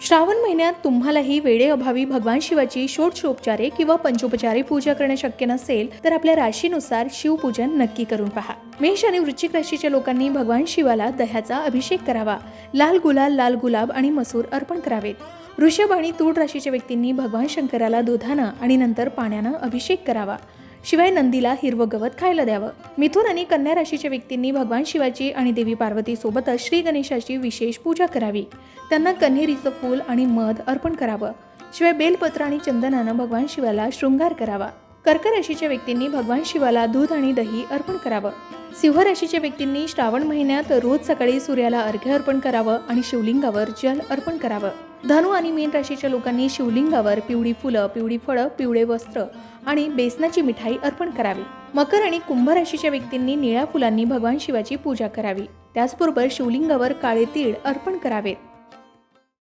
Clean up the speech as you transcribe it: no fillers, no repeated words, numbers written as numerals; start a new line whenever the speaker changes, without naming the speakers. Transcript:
श्रावण महिन्यात तुम्हालाही वेळेअभावी भगवान शिवाची षोडशोपचारे किंवा पंचोपचारे पूजा करणे शक्य नसेल तर आपल्या राशीनुसार शिवपूजन नक्की करून पहा। मेष आणि वृश्चिक राशीच्या लोकांनी भगवान शिवाला दह्याचा अभिषेक करावा, लाल गुलाल, लाल गुलाब आणि मसूर अर्पण करावेत। वृषभ आणि तूळ राशीच्या व्यक्तींनी भगवान शंकराला दुधानं आणि नंतर पाण्यानं अभिषेक करावा। शिवाय नंदीला हिरवं गवत खायला द्यावं। मिथुन आणि कन्या राशीच्या व्यक्तींनी भगवान शिवाची आणि देवी पार्वती सोबतच श्री गणेशाची विशेष पूजा करावी। त्यांना कन्हेरीचं फूल आणि मध अर्पण करावं। शिवाय बेलपत्र आणि चंदनानं भगवान शिवाला शृंगार करावा। कर्क राशीच्या व्यक्तींनी भगवान शिवाला दूध आणि दही अर्पण करावं। सिंह राशीच्या व्यक्तींनी श्रावण महिन्यात रोज सकाळी सूर्याला अर्घ्य अर्पण करावं आणि शिवलिंगावर जल अर्पण करावं। धनु आणि मीन राशीच्या लोकांनी शिवलिंगावर पिवळी फुलं, पिवळी फळं, पिवळे वस्त्र आणि बेसनाची मिठाई अर्पण करावी। मकर आणि कुंभ राशीच्या व्यक्तींनी निळ्या फुलांनी भगवान शिवाची पूजा करावी। त्याचबरोबर शिवलिंगावर काळे तीळ अर्पण करावेत।